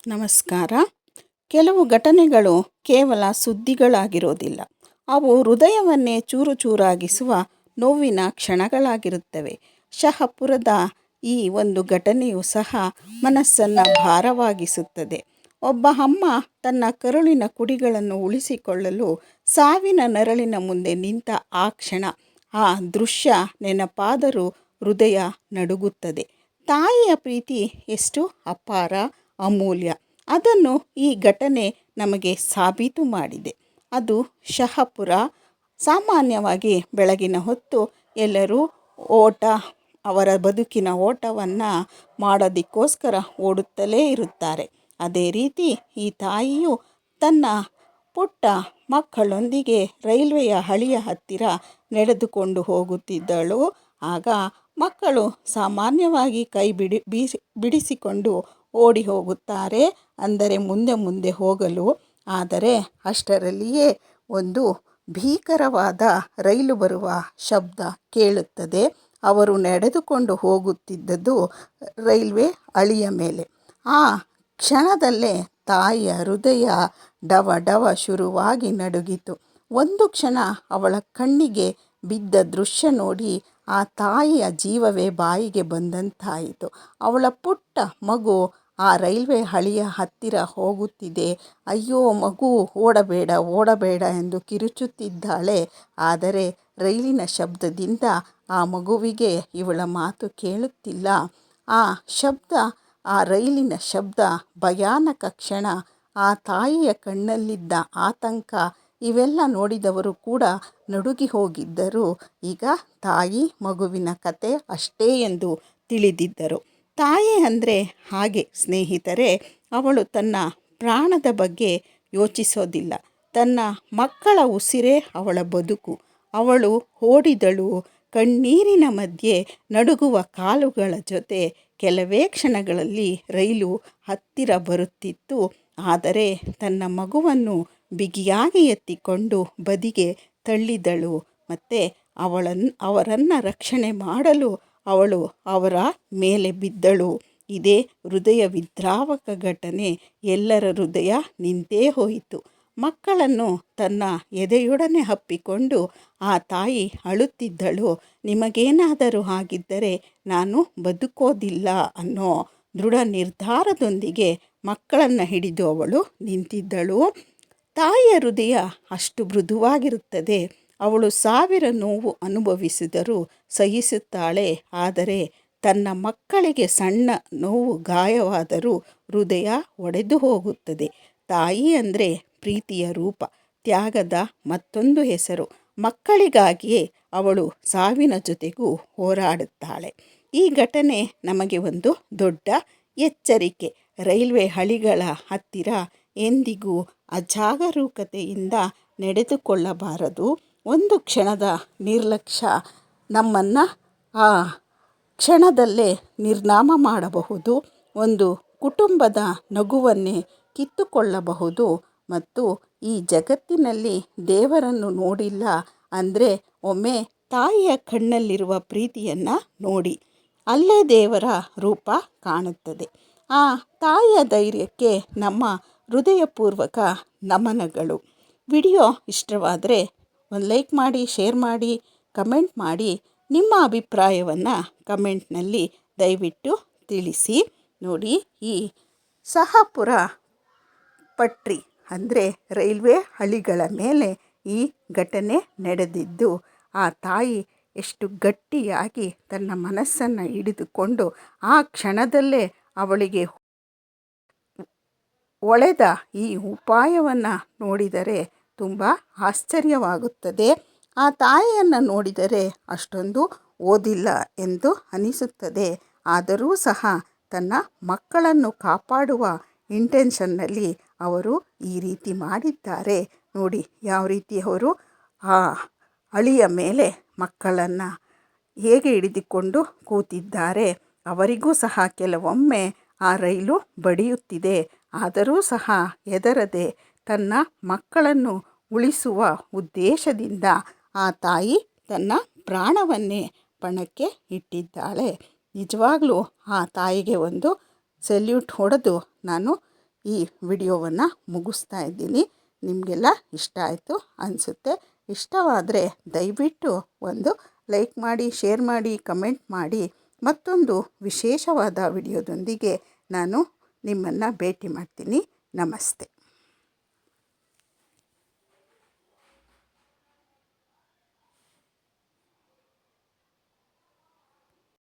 ನಮಸ್ಕಾರ. ಕೆಲವು ಘಟನೆಗಳು ಕೇವಲ ಸುದ್ದಿಗಳಾಗಿರೋದಿಲ್ಲ. ಅವು ಹೃದಯವನ್ನೇ ಚೂರು ಚೂರಾಗಿಸುವ ನೋವಿನ ಕ್ಷಣಗಳಾಗಿರುತ್ತವೆ. ಶಹಪುರದ ಈ ಒಂದು ಘಟನೆಯು ಸಹ ಮನಸ್ಸನ್ನು ಭಾರವಾಗಿಸುತ್ತದೆ. ಒಬ್ಬ ಅಮ್ಮ ತನ್ನ ಕರುಳಿನ ಕುಡಿಗಳನ್ನು ಉಳಿಸಿಕೊಳ್ಳಲು ಸಾವಿನ ನೆರಳಿನ ಮುಂದೆ ನಿಂತ ಆ ಕ್ಷಣ, ಆ ದೃಶ್ಯ ನೆನಪಾದರೂ ಹೃದಯ ನಡುಗುತ್ತದೆ. ತಾಯಿಯ ಪ್ರೀತಿ ಎಷ್ಟು ಅಪಾರ, ಅಮೂಲ್ಯ, ಅದನ್ನು ಈ ಘಟನೆ ನಮಗೆ ಸಾಬೀತು ಮಾಡಿದೆ. ಅದು ಶಹಪುರ. ಸಾಮಾನ್ಯವಾಗಿ ಬೆಳಗಿನ ಹೊತ್ತು ಎಲ್ಲರೂ ಅವರ ಬದುಕಿನ ಓಟವನ್ನು ಮಾಡೋದಕ್ಕೋಸ್ಕರ ಓಡುತ್ತಲೇ ಇರುತ್ತಾರೆ. ಅದೇ ರೀತಿ ಈ ತಾಯಿಯು ತನ್ನ ಪುಟ್ಟ ಮಕ್ಕಳೊಂದಿಗೆ ರೈಲ್ವೆಯ ಹಳಿಯ ಹತ್ತಿರ ನಡೆದುಕೊಂಡು ಹೋಗುತ್ತಿದ್ದಳು. ಆಗ ಮಕ್ಕಳು ಸಾಮಾನ್ಯವಾಗಿ ಕೈ ಬಿಡಿಸಿಕೊಂಡು ಓಡಿ ಹೋಗುತ್ತಾರೆ, ಅಂದರೆ ಮುಂದೆ ಮುಂದೆ ಹೋಗಲು. ಆದರೆ ಅಷ್ಟರಲ್ಲಿಯೇ ಒಂದು ಭೀಕರವಾದ ರೈಲು ಬರುವ ಶಬ್ದ ಕೇಳುತ್ತದೆ. ಅವರು ನಡೆದುಕೊಂಡು ಹೋಗುತ್ತಿದ್ದದ್ದು ರೈಲ್ವೆ ಹಳಿಯ ಮೇಲೆ. ಆ ಕ್ಷಣದಲ್ಲೇ ತಾಯಿಯ ಹೃದಯ ಡವ ಡವ ಶುರುವಾಗಿ ನಡುಗಿತು. ಒಂದು ಕ್ಷಣ ಅವಳ ಕಣ್ಣಿಗೆ ಬಿದ್ದ ದೃಶ್ಯ ನೋಡಿ ಆ ತಾಯಿಯ ಜೀವವೇ ಬಾಯಿಗೆ ಬಂದಂತಾಯಿತು. ಅವಳ ಪುಟ್ಟ ಮಗು ಆ ರೈಲ್ವೆ ಹಳಿಯ ಹತ್ತಿರ ಹೋಗುತ್ತಿದೆ. ಅಯ್ಯೋ ಮಗು, ಓಡಬೇಡ ಓಡಬೇಡ ಎಂದು ಕಿರುಚುತ್ತಿದ್ದಾಳೆ. ಆದರೆ ರೈಲಿನ ಶಬ್ದದಿಂದ ಆ ಮಗುವಿಗೆ ಇವಳ ಮಾತು ಕೇಳುತ್ತಿಲ್ಲ. ಆ ಶಬ್ದ, ಆ ರೈಲಿನ ಶಬ್ದ, ಭಯಾನಕ ಕ್ಷಣ, ಆ ತಾಯಿಯ ಕಣ್ಣಲ್ಲಿದ್ದ ಆತಂಕ, ಇವೆಲ್ಲ ನೋಡಿದವರು ಕೂಡ ನಡುಗಿ ಹೋಗಿದ್ದರು. ಈಗ ತಾಯಿ ಮಗುವಿನ ಕತೆ ಅಷ್ಟೇ ಎಂದು ತಿಳಿದಿದ್ದರು. ತಾಯಿ ಅಂದರೆ ಹಾಗೆ ಸ್ನೇಹಿತರೆ, ಅವಳು ತನ್ನ ಪ್ರಾಣದ ಬಗ್ಗೆ ಯೋಚಿಸೋದಿಲ್ಲ. ತನ್ನ ಮಕ್ಕಳ ಉಸಿರೇ ಅವಳ ಬದುಕು. ಅವಳು ಓಡಿದಳು ಕಣ್ಣೀರಿನ ಮಧ್ಯೆ, ನಡುಗುವ ಕಾಲುಗಳ ಜೊತೆ. ಕೆಲವೇ ಕ್ಷಣಗಳಲ್ಲಿ ರೈಲು ಹತ್ತಿರ ಬರುತ್ತಿತ್ತು. ಆದರೆ ತನ್ನ ಮಗುವನ್ನು ಬಿಗಿಯಾಗಿ ಎತ್ತಿಕೊಂಡು ಬದಿಗೆ ತಳ್ಳಿದಳು. ಮತ್ತು ಅವರನ್ನು ರಕ್ಷಣೆ ಮಾಡಲು ಅವಳು ಅವರ ಮೇಲೆ ಬಿದ್ದಳು. ಇದೇ ಹೃದಯ ವಿದ್ರಾವಕ ಘಟನೆ. ಎಲ್ಲರ ಹೃದಯ ನಿಂತೇ ಹೋಯಿತು. ಮಕ್ಕಳನ್ನು ತನ್ನ ಎದೆಯೊಡನೆ ಅಪ್ಪಿಕೊಂಡು ಆ ತಾಯಿ ಅಳುತ್ತಿದ್ದಳು. ನಿಮಗೇನಾದರೂ ಆಗಿದ್ದರೆ ನಾನು ಬದುಕೋದಿಲ್ಲ ಅನ್ನೋ ದೃಢ ನಿರ್ಧಾರದೊಂದಿಗೆ ಮಕ್ಕಳನ್ನು ಹಿಡಿದು ಅವಳು ನಿಂತಿದ್ದಳು. ತಾಯಿಯ ಹೃದಯ ಅಷ್ಟು ಮೃದುವಾಗಿರುತ್ತದೆ. ಅವಳು 1000 ನೋವು ಅನುಭವಿಸಿದರೂ ಸಹಿಸುತ್ತಾಳೆ. ಆದರೆ ತನ್ನ ಮಕ್ಕಳಿಗೆ ಸಣ್ಣ ನೋವು ಗಾಯವಾದರೂ ಹೃದಯ ಒಡೆದು ಹೋಗುತ್ತದೆ. ತಾಯಿ ಅಂದರೆ ಪ್ರೀತಿಯ ರೂಪ, ತ್ಯಾಗದ ಮತ್ತೊಂದು ಹೆಸರು. ಮಕ್ಕಳಿಗಾಗಿಯೇ ಅವಳು ಸಾವಿನ ಜೊತೆಗೂ ಹೋರಾಡುತ್ತಾಳೆ. ಈ ಘಟನೆ ನಮಗೆ ಒಂದು ದೊಡ್ಡ ಎಚ್ಚರಿಕೆ. ರೈಲ್ವೆ ಹಳಿಗಳ ಹತ್ತಿರ ಎಂದಿಗೂ ಅಜಾಗರೂಕತೆಯಿಂದ ನಡೆದುಕೊಳ್ಳಬಾರದು. ಒಂದು ಕ್ಷಣದ ನಿರ್ಲಕ್ಷ್ಯ ನಮ್ಮನ್ನು ಆ ಕ್ಷಣದಲ್ಲೇ ನಿರ್ನಾಮ ಮಾಡಬಹುದು. ಒಂದು ಕುಟುಂಬದ ನಗುವನ್ನೇ ಕಿತ್ತುಕೊಳ್ಳಬಹುದು. ಮತ್ತು ಈ ಜಗತ್ತಿನಲ್ಲಿ ದೇವರನ್ನು ನೋಡಿಲ್ಲ ಅಂದರೆ ಒಮ್ಮೆ ತಾಯಿಯ ಕಣ್ಣಲ್ಲಿರುವ ಪ್ರೀತಿಯನ್ನು ನೋಡಿ, ಅಲ್ಲೇ ದೇವರ ರೂಪ ಕಾಣುತ್ತದೆ. ಆ ತಾಯಿಯ ಧೈರ್ಯಕ್ಕೆ ನಮ್ಮ ಹೃದಯಪೂರ್ವಕ ನಮನಗಳು. ವಿಡಿಯೋ ಇಷ್ಟವಾದರೆ ಒಂದು ಲೈಕ್ ಮಾಡಿ, ಶೇರ್ ಮಾಡಿ, ಕಮೆಂಟ್ ಮಾಡಿ. ನಿಮ್ಮ ಅಭಿಪ್ರಾಯವನ್ನು ಕಮೆಂಟ್ನಲ್ಲಿ ದಯವಿಟ್ಟು ತಿಳಿಸಿ. ನೋಡಿ, ಈ ಶಹಪುರ ಪಟ್ರಿ ಅಂದರೆ ರೈಲ್ವೆ ಹಳಿಗಳ ಮೇಲೆ ಈ ಘಟನೆ ನಡೆದಿದ್ದು. ಆ ತಾಯಿ ಎಷ್ಟು ಗಟ್ಟಿಯಾಗಿ ತನ್ನ ಮನಸ್ಸನ್ನು ಹಿಡಿದುಕೊಂಡು ಆ ಕ್ಷಣದಲ್ಲೇ ಅವಳಿಗೆ ಒಳೆದ ಈ ಉಪಾಯವನ್ನು ನೋಡಿದರೆ ತುಂಬ ಆಶ್ಚರ್ಯವಾಗುತ್ತದೆ. ಆ ತಾಯಿಯನ್ನು ನೋಡಿದರೆ ಅಷ್ಟೊಂದು ಓದಿಲ್ಲ ಎಂದು ಅನಿಸುತ್ತದೆ. ಆದರೂ ಸಹ ತನ್ನ ಮಕ್ಕಳನ್ನು ಕಾಪಾಡುವ ಇಂಟೆನ್ಷನ್ನಲ್ಲಿ ಅವರು ಈ ರೀತಿ ಮಾಡಿದ್ದಾರೆ. ನೋಡಿ ಯಾವ ರೀತಿ ಅವರು ಆ ಹಳಿಯ ಮೇಲೆ ಮಕ್ಕಳನ್ನು ಹೇಗೆ ಹಿಡಿದುಕೊಂಡು ಕೂತಿದ್ದಾರೆ. ಅವರಿಗೂ ಸಹ ಕೆಲವೊಮ್ಮೆ ಆ ರೈಲು ಬಡಿಯುತ್ತಿದೆ. ಆದರೂ ಸಹ ಹೆದರದೆ ತನ್ನ ಮಕ್ಕಳನ್ನು ಉಳಿಸುವ ಉದ್ದೇಶದಿಂದ ಆ ತಾಯಿ ತನ್ನ ಪ್ರಾಣವನ್ನೇ ಪಣಕ್ಕೆ ಇಟ್ಟಿದ್ದಾಳೆ. ನಿಜವಾಗ್ಲೂ ಆ ತಾಯಿಗೆ ಒಂದು ಸೆಲ್ಯೂಟ್ ಹೊಡೆದು ನಾನು ಈ ವಿಡಿಯೋವನ್ನು ಮುಗಿಸ್ತಾ ಇದ್ದೀನಿ. ನಿಮಗೆಲ್ಲ ಇಷ್ಟ ಆಯಿತು ಅನಿಸುತ್ತೆ. ಇಷ್ಟವಾದರೆ ದಯವಿಟ್ಟು ಒಂದು ಲೈಕ್ ಮಾಡಿ, ಶೇರ್ ಮಾಡಿ, ಕಮೆಂಟ್ ಮಾಡಿ. ಮತ್ತೊಂದು ವಿಶೇಷವಾದ ವಿಡಿಯೋದೊಂದಿಗೆ ನಾನು ನಿಮ್ಮನ್ನು ಭೇಟಿ ಮಾಡ್ತೀನಿ. ನಮಸ್ತೆ.